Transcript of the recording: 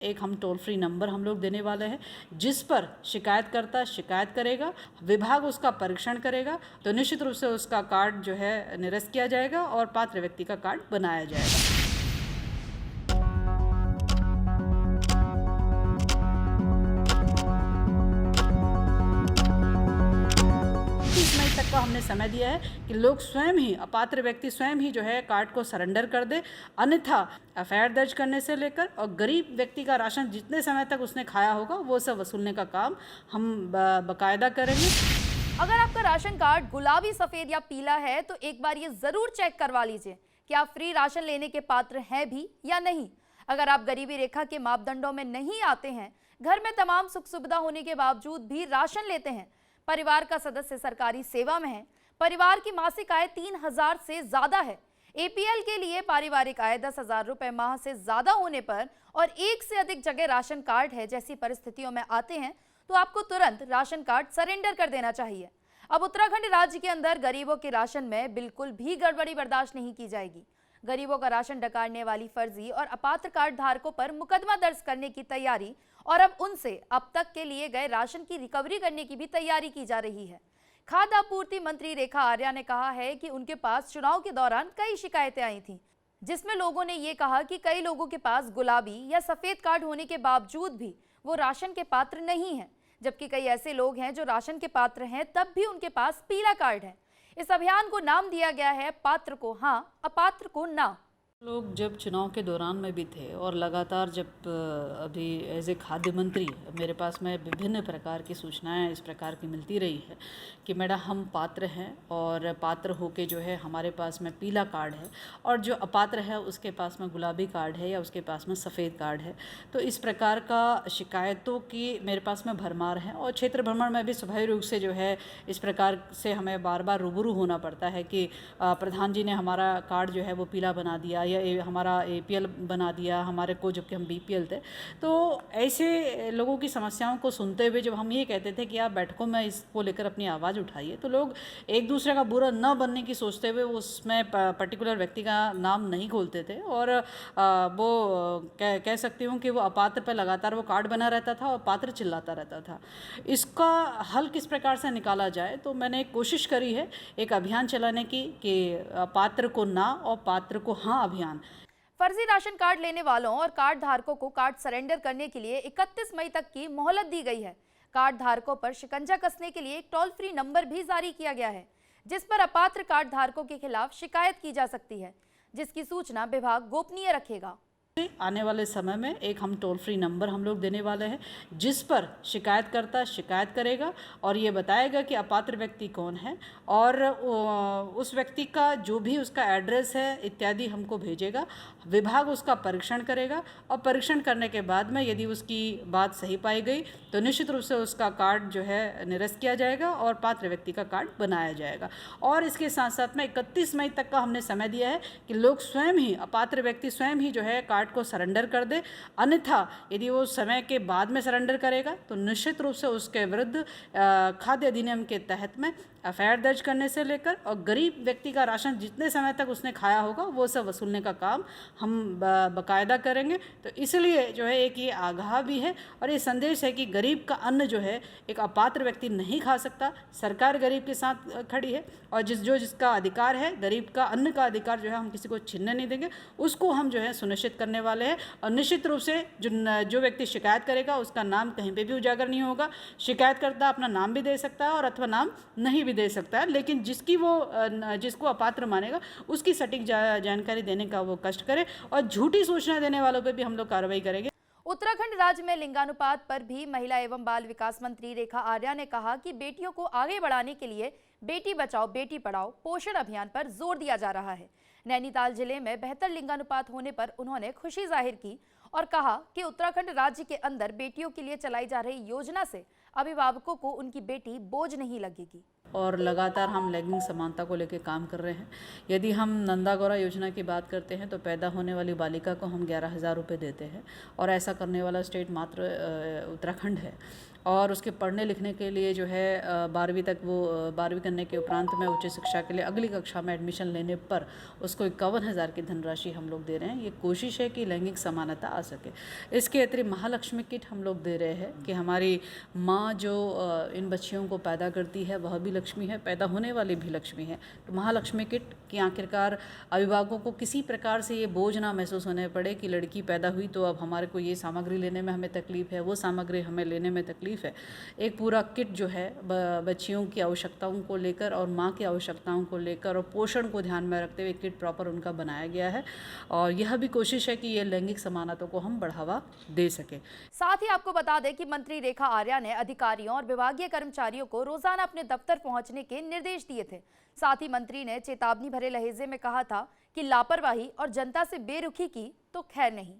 एक हम toll free number हम लोग देने वाले हैं, जिस पर शिकायतकर्ता शिकायत करेगा, विभाग उसका परीक्षण करेगा, तो निश्चित रूप से उसका कार्ड जो है निरस्त किया जाएगा और पात्र व्यक्ति का कार्ड बनाया जाएगा। 30 मई तक का हमने समय दिया है कि लोग स्वयं ही, अपात्र व्यक्ति स्वयं ही जो है कार्ड को सरेंडर कर दे, अन्यथा एफआईआर दर्ज करने से लेकर और गरीब व्यक्ति का राशन जितने समय तक उसने खाया होगा वो सब वसूलने का काम हम बाकायदा करेंगे। अगर आपका राशन कार्ड गुलाबी, सफेद या पीला है तो एक बार ये जरूर चेक करवा लीजिए कि आप फ्री राशन लेने के पात्र हैं भी या नहीं। अगर आप गरीबी रेखा के मापदंडों में नहीं आते हैं, घर में तमाम सुख सुविधा होने के बावजूद भी राशन लेते हैं, परिवार का सदस्य सरकारी सेवा में है, परिवार की मासिक आय 3,000 से ज्यादा है, एपीएल के लिए पारिवारिक आय 10,000 रुपए माह से ज्यादा होने पर और एक से अधिक जगह राशन कार्ड है जैसी परिस्थितियों में आते हैं, तो आपको तुरंत राशन कार्ड सरेंडर कर देना चाहिए। अब उत्तराखंड राज्य के अंदर गरीबों के राशन में बिल्कुल भी गड़बड़ी बर्दाश्त नहीं की जाएगी। गरीबों का राशन डकारने वाली फर्जी और अपात्र कार्ड धारकों पर मुकदमा दर्ज करने की तैयारी और अब उनसे अब तक के लिए गए राशन की रिकवरी करने की भी तैयारी की जा रही है। खाद्य आपूर्ति मंत्री रेखा आर्या ने कहा है कि उनके पास चुनाव के दौरान कई शिकायतें आई थीं, जिसमें लोगों ने ये कहा कि कई लोगों के पास गुलाबी या सफेद कार्ड होने के बावजूद भी वो राशन के पात्र नहीं हैं, जबकि कई ऐसे लोग हैं जो राशन के पात्र हैं तब भी उनके पास पीला कार्ड है। इस अभियान को नाम दिया गया है पात्र को हाँ, अपात्र को ना। लोग जब चुनाव के दौरान में भी थे और लगातार जब अभी एज ए खाद्य मंत्री मेरे पास में विभिन्न प्रकार की सूचनाएं इस प्रकार की मिलती रही है कि मैडम हम पात्र हैं और पात्र होके जो है हमारे पास में पीला कार्ड है और जो अपात्र है उसके पास में गुलाबी कार्ड है या उसके पास में सफ़ेद कार्ड है। तो इस प्रकार का शिकायतों की मेरे पास में भरमार है और क्षेत्र भ्रमण में भी स्वाभाविक रूप से जो है इस प्रकार से हमें बार बार रूबरू होना पड़ता है कि प्रधान जी ने हमारा कार्ड जो है वो पीला बना दिया या हमारा एपीएल बना दिया हमारे को, जबकि हम बीपीएल थे। तो ऐसे लोगों की समस्याओं को सुनते हुए जब हम ये कहते थे कि आप बैठकों में इसको लेकर अपनी आवाज़ उठाइए, तो लोग एक दूसरे का बुरा न बनने की सोचते हुए उसमें पर्टिकुलर व्यक्ति का नाम नहीं खोलते थे और वो कह सकती हूँ कि वो अपात्र पर लगातार वो कार्ड बना रहता था और पात्र चिल्लाता रहता था। इसका हल किस प्रकार से निकाला जाए, तो मैंने एक कोशिश करी है एक अभियान चलाने की कि पात्र को ना और पात्र को हाँ अभियान। फर्जी राशन कार्ड लेने वालों और कार्ड धारकों को कार्ड सरेंडर करने के लिए 31 मई तक की मोहलत दी गई है। कार्ड धारकों पर शिकंजा कसने के लिए एक टोल फ्री नंबर भी जारी किया गया है, जिस पर अपात्र कार्ड धारकों के खिलाफ शिकायत की जा सकती है, जिसकी सूचना विभाग गोपनीय रखेगा। आने वाले समय में एक हम टोल फ्री नंबर हम लोग देने वाले हैं, जिस पर शिकायतकर्ता शिकायत करेगा और ये बताएगा कि अपात्र व्यक्ति कौन है और उस व्यक्ति का जो भी उसका एड्रेस है इत्यादि हमको भेजेगा। विभाग उसका परीक्षण करेगा और परीक्षण करने के बाद में यदि उसकी बात सही पाई गई तो निश्चित रूप से उसका कार्ड जो है निरस्त किया जाएगा और पात्र व्यक्ति का कार्ड बनाया जाएगा। और इसके साथ साथ में 31 मई तक का हमने समय दिया है कि लोग स्वयं ही, अपात्र व्यक्ति स्वयं ही जो है कार्ड को सरेंडर कर दे, अन्यथा यदि वो समय के बाद में सरेंडर करेगा तो निश्चित रूप से उसके विरुद्ध खाद्य अधिनियम के तहत में एफआईआर दर्ज करने से लेकर और गरीब व्यक्ति का राशन जितने समय तक उसने खाया होगा वो सब वसूलने का काम हम बाकायदा करेंगे। तो इसलिए जो है एक ये आगाह भी है और ये संदेश है कि गरीब का अन्न जो है एक अपात्र व्यक्ति नहीं खा सकता। सरकार गरीब के साथ खड़ी है और जिसका अधिकार है, गरीब का अन्न का अधिकार जो है हम किसी को छीनने नहीं देंगे, उसको हम जो है सुनिश्चित करने वाले हैं। और निश्चित रूप से जो व्यक्ति शिकायत करेगा उसका नाम कहीं पर भी उजागर नहीं होगा। शिकायतकर्ता अपना नाम भी दे सकता है और अथवा नाम नहीं दे सकता है, लेकिन जिसको अपात्र मानेगा उसकी सटीक जानकारी देने का वो कष्ट करे और झूठी सूचना देने वालों पे भी हम लोग कार्रवाई करेंगे। उत्तराखंड राज्य में लिंगानुपात पर भी महिला एवं बाल विकास मंत्री रेखा आर्या ने कहा कि बेटियों को आगे बढ़ाने के लिए बेटी बचाओ बेटी पढ़ाओ पोषण अभियान पर जोर दिया जा रहा है। नैनीताल जिले में बेहतर लिंगानुपात होने पर उन्होंने खुशी जाहिर की और कहा कि उत्तराखंड राज्य के अंदर बेटियों के लिए चलाई जा रही योजना से अभिभावकों को उनकी बेटी बोझ नहीं लगेगी। और लगातार हम लैंगिक समानता को लेकर काम कर रहे हैं। यदि हम नंदा गौरा योजना की बात करते हैं तो पैदा होने वाली बालिका को हम 11,000 रुपये देते हैं और ऐसा करने वाला स्टेट मात्र उत्तराखंड है। और उसके पढ़ने लिखने के लिए जो है 12वीं तक वो 12वीं करने के उपरांत में उच्च शिक्षा के लिए अगली कक्षा में एडमिशन लेने पर उसको 51,000 की धनराशि हम लोग दे रहे हैं। ये कोशिश है कि लैंगिक समानता आ सके। इसके अतिरिक्त महालक्ष्मी किट हम लोग दे रहे हैं कि हमारी माँ जो इन बच्चियों को पैदा करती है वह भी लक्ष्मी है, पैदा होने वाली भी लक्ष्मी है। तो महालक्ष्मी किट की आखिरकार अभिभावकों को किसी प्रकार से ये बोझ ना महसूस होने पड़े कि लड़की पैदा हुई तो अब हमारे को ये सामग्री लेने में हमें तकलीफ़ है, वो सामग्री हमें लेने में तकलीफ़ है। एक पूरा किट जो है बच्चियों की आवश्यकताओं को लेकर और माँ की आवश्यकताओं को लेकर और पोषण को ध्यान में रखते हुए किट प्रॉपर उनका बनाया गया है और यह भी कोशिश है कि ये लैंगिक समानता को हम बढ़ावा दे सके। साथ ही आपको बता दें कि मंत्री रेखा आर्या ने अधिकारियों और विभागीय कर्मचारियों को रोजाना अपने दफ्तर पहुंचने के निर्देश दिए थे। साथ ही मंत्री ने चेतावनी भरे लहजे में कहा था कि लापरवाही और जनता से बेरुखी की तो खैर नहीं।